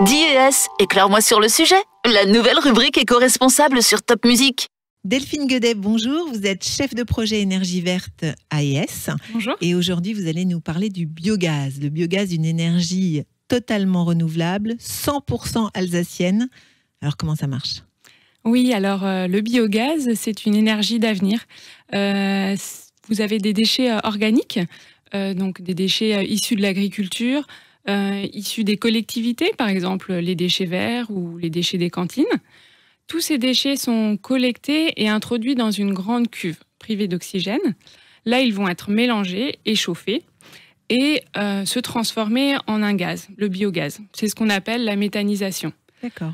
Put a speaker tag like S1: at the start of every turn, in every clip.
S1: Dis éclaire-moi sur le sujet. La nouvelle rubrique éco-responsable sur Top Music.
S2: Delphine Guedet, bonjour. Vous êtes chef de projet énergie verte à ES.
S3: Bonjour.
S2: Et aujourd'hui, vous allez nous parler du biogaz. Le biogaz, une énergie totalement renouvelable, 100% alsacienne. Alors, comment ça marche ?
S3: Oui, alors le biogaz, c'est une énergie d'avenir. Vous avez des déchets organiques, donc des déchets issus de l'agriculture, issus des collectivités, par exemple les déchets verts ou les déchets des cantines. Tous ces déchets sont collectés et introduits dans une grande cuve privée d'oxygène. Là, ils vont être mélangés et chauffés et se transformer en un gaz, le biogaz. C'est ce qu'on appelle la méthanisation.
S2: D'accord.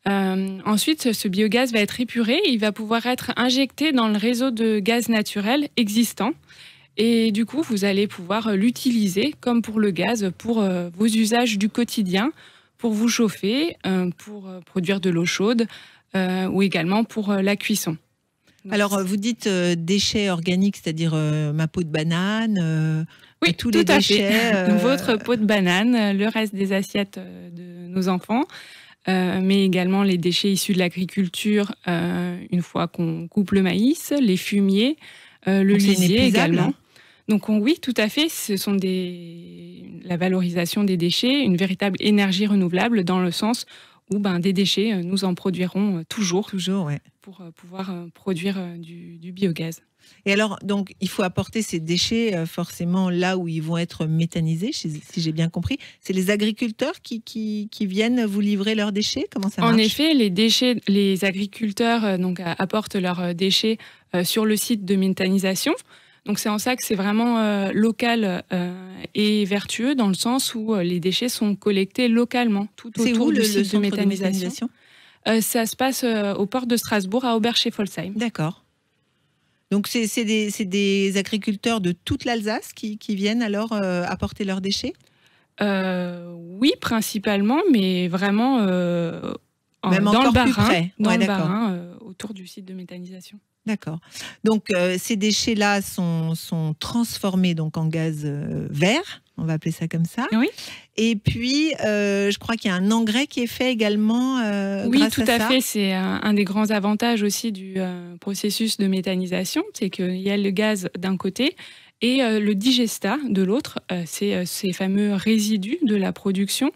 S3: Ensuite, ce biogaz va être épuré, il va pouvoir être injecté dans le réseau de gaz naturel existant. Et du coup, vous allez pouvoir l'utiliser comme pour le gaz, pour vos usages du quotidien, pour vous chauffer, pour produire de l'eau chaude ou également pour la cuisson. Donc,
S2: alors, vous dites déchets organiques, c'est-à-dire ma peau de banane,
S3: oui,
S2: tous les déchets.
S3: Votre peau de banane, le reste des assiettes de nos enfants. Mais également les déchets issus de l'agriculture, une fois qu'on coupe le maïs, les fumiers, le lisier également. Donc oui, tout à fait, ce sont la valorisation des déchets, une véritable énergie renouvelable dans le sens où des déchets, nous en produirons toujours
S2: ouais.
S3: Pour pouvoir produire du biogaz.
S2: Et alors, donc, il faut apporter ces déchets forcément là où ils vont être méthanisés, si j'ai bien compris. C'est les agriculteurs qui viennent vous livrer leurs déchets ? Comment ça marche ?
S3: En effet, les agriculteurs apportent leurs déchets sur le site de méthanisation. Donc c'est en ça que c'est vraiment local et vertueux dans le sens où les déchets sont collectés localement tout autour du site de méthanisation. Ça se passe au port de Strasbourg à Oberchez-Folsheim.
S2: D'accord. Donc c'est des agriculteurs de toute l'Alsace qui viennent alors apporter leurs déchets ?
S3: Oui, principalement, mais vraiment
S2: même
S3: dans
S2: encore
S3: le Bas-Rhin,
S2: plus près.
S3: dans
S2: ouais,
S3: le
S2: d'accord.
S3: Bas-Rhin, autour du site de méthanisation.
S2: D'accord. Donc ces déchets-là sont transformés donc en gaz vert, on va appeler ça comme ça.
S3: Oui.
S2: Et puis je crois qu'il y a un engrais qui est fait également
S3: oui,
S2: grâce
S3: tout
S2: à ça.
S3: fait. C'est un des grands avantages aussi du processus de méthanisation, c'est qu'il y a le gaz d'un côté et le digestat de l'autre. C'est ces fameux résidus de la production.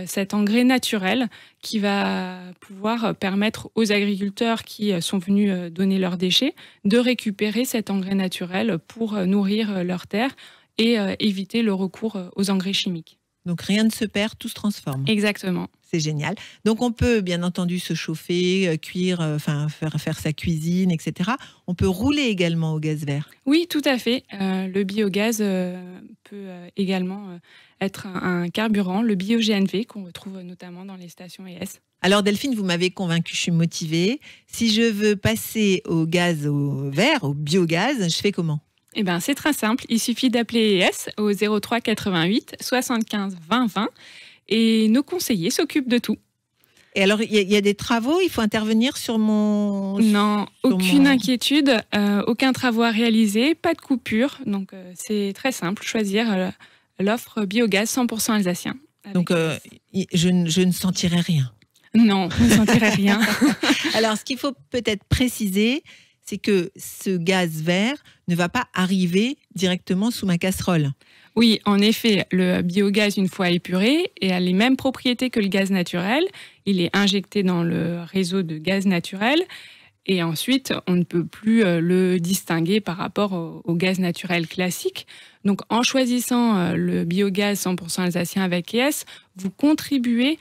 S3: Cet engrais naturel qui va pouvoir permettre aux agriculteurs qui sont venus donner leurs déchets de récupérer cet engrais naturel pour nourrir leurs terres et éviter le recours aux engrais chimiques.
S2: Donc rien ne se perd, tout se transforme.
S3: Exactement.
S2: C'est génial. Donc on peut bien entendu se chauffer, cuire, faire sa cuisine, etc. On peut rouler également au gaz vert.
S3: Oui, tout à fait. Le biogaz peut également être un carburant, le bio-GNV, qu'on retrouve notamment dans les stations ES.
S2: Alors Delphine, vous m'avez convaincue, je suis motivée. Si je veux passer au gaz vert, au biogaz, je fais comment ?
S3: Eh bien, c'est très simple. Il suffit d'appeler ES au 03 88 75 20 20 et nos conseillers s'occupent de tout.
S2: Et alors, il y a des travaux, il faut intervenir sur mon...
S3: Non, aucune inquiétude, aucun travaux à réaliser, pas de coupure. Donc, c'est très simple, choisir l'offre biogaz 100% alsacien.
S2: Donc, je ne sentirai rien.
S3: Non, vous ne sentirez rien.
S2: Alors, ce qu'il faut peut-être préciser, c'est que ce gaz vert ne va pas arriver directement sous ma casserole.
S3: Oui, en effet, le biogaz, une fois épuré, a les mêmes propriétés que le gaz naturel. Il est injecté dans le réseau de gaz naturel et ensuite, on ne peut plus le distinguer par rapport au gaz naturel classique. Donc, en choisissant le biogaz 100% alsacien avec ES, vous contribuez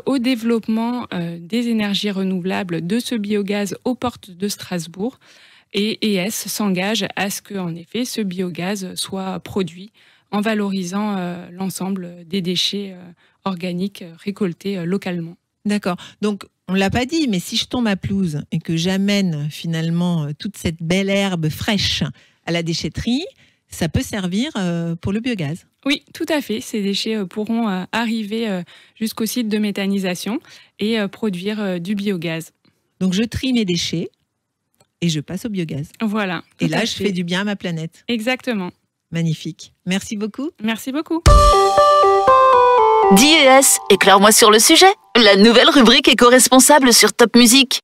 S3: au développement des énergies renouvelables de ce biogaz aux portes de Strasbourg. Et ES s'engage à ce que, en effet, ce biogaz soit produit en valorisant l'ensemble des déchets organiques récoltés localement.
S2: D'accord. Donc, on ne l'a pas dit, mais si je tombe à pelouse et que j'amène finalement toute cette belle herbe fraîche à la déchetterie, ça peut servir pour le biogaz.
S3: Oui, tout à fait. Ces déchets pourront arriver jusqu'au site de méthanisation et produire du biogaz.
S2: Donc, je trie mes déchets et je passe au biogaz.
S3: Voilà.
S2: Et là, je fais du bien à ma planète.
S3: Exactement.
S2: Magnifique. Merci beaucoup.
S3: Merci beaucoup.
S1: Dis ES, éclaire-moi sur le sujet. La nouvelle rubrique éco-responsable sur Top Music.